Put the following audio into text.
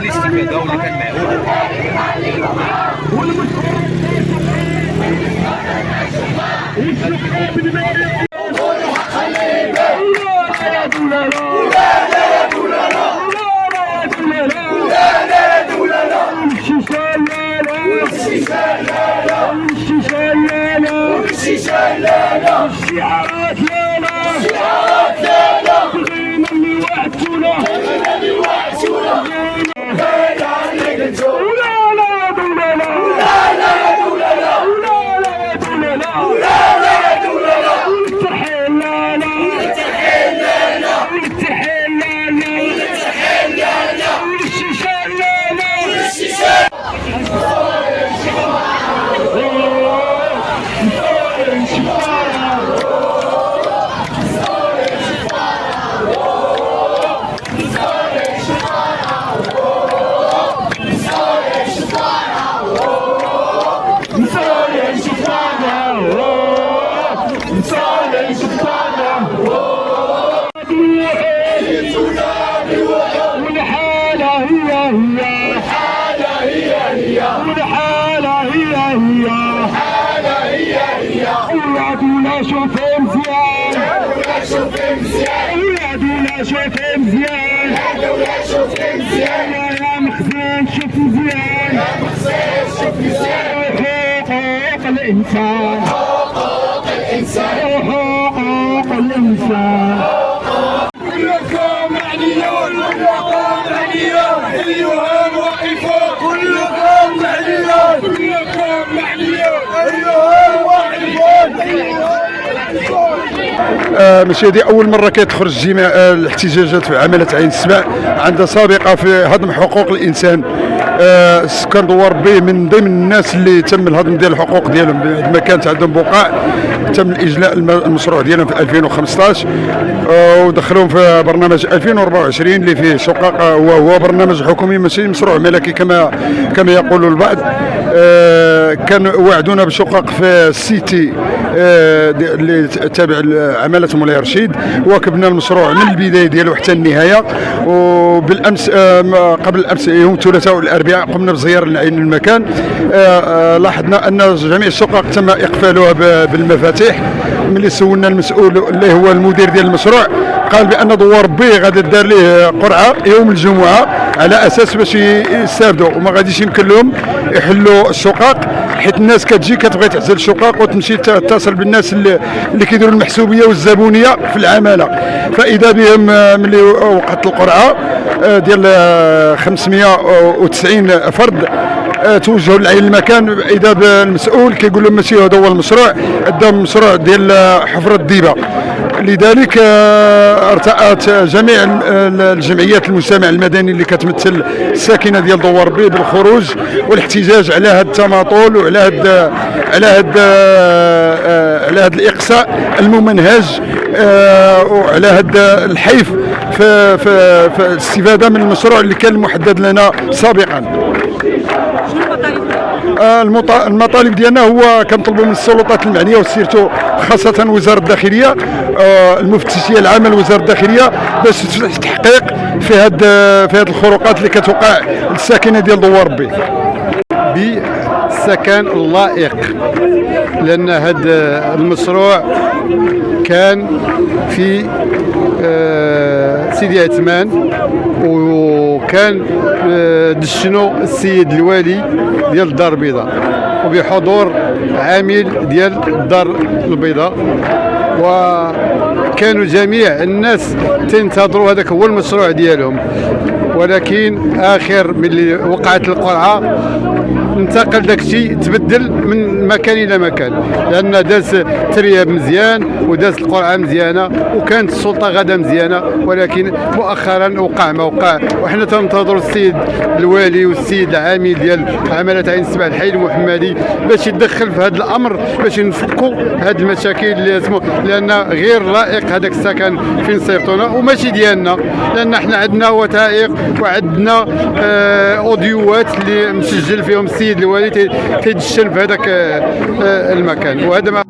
الاستفاده واللي كان معهود. الشعارات لا بغينا اللي وعدتونا شوف مزيان يا مخزن شوف مزيان حقوق الإنسان كلكم معنيون أيها الواقفون كلكم معنيون أيها الواقفون. ماشي اول مره كتخرج جميع الاحتجاجات في عماله عين السبع، عندها سابقه في هضم حقوق الانسان. سكان دوار بي من ضمن الناس اللي تم الهضم ديال الحقوق ديالهم بعد ما كانت عندهم بقع. تم الاجلاء المشروع ديالهم في 2015 ودخلوهم في برنامج 2024 اللي فيه شقق، وهو برنامج حكومي ماشي مشروع ملكي كما يقول البعض. كان وعدونا بشقق في السيتي اللي تابع عماله مولاي رشيد، واكبنا المشروع من البدايه ديالو حتى النهايه. وبالامس قبل الامس يوم الثلاثاء والاربعاء قمنا بزياره لعين المكان. لاحظنا ان جميع الشقق تم اقفالها بالمفاتيح. ملي سولنا المسؤول اللي هو المدير ديال المشروع قال بان دوار بي غادي دار ليه قرعه يوم الجمعه على اساس باش يستافدوا، وما غاديش يمكن لهم يحلوا الشقق، حيت الناس كتجي كتبغي تعزل الشقق وتمشي تتصل بالناس اللي كيديروا المحسوبيه والزبونيه في العماله. فاذا بهم ملي وقعت القرعه ديال 590 فرد توجهوا لعين المكان، اذا بالمسؤول كيقول لهم ماشي هذا هو المشروع، عندهم المشروع ديال حفر الديبه. لذلك ارتأت جميع الجمعيات المجتمع المدني اللي كتمثل الساكنه ديال دوار بي بالخروج والاحتجاج على هذا التماطل وعلى هذا الاقصاء الممنهج وعلى هذا الحيف في الاستفاده من المشروع اللي كان محدد لنا سابقا. المطالب ديالنا هو كنطلبوا من السلطات المعنيه وسيرتو خاصه وزاره الداخليه، المفتشيه العامه لوزاره الداخليه، باش تحقيق في هاد الخروقات اللي كتوقع للساكنه ديال دوار بي. بالسكن اللائق، لان هذا المشروع كان في سيدي عثمان، وكان دشنو السيد الوالي ديال الدار البيضاء وبحضور عامل ديال الدار البيضاء، وكانوا جميع الناس تنتظروا هذاك هو المشروع ديالهم. ولكن اخر ملي وقعت القرعه انتقل داكشي، تبدل من مكان الى مكان، لان داز ترياب مزيان وداز القرعه مزيانه وكانت السلطه غاده مزيانه، ولكن مؤخرا وقع ما وقع. وحنا تنتظروا السيد الوالي والسيد العامل ديال عماله عين السبع الحي المحمدي باش يتدخل في هذا الامر، باش نفكوا هذه المشاكل اللي اسمه، لان غير لائق هذاك السكن فين صيفطونا وماشي ديالنا، لان احنا عندنا وثائق وعندنا اوديوات اللي مسجل فيهم السيد الوالي تيدشن في هذاك المكان. وهذا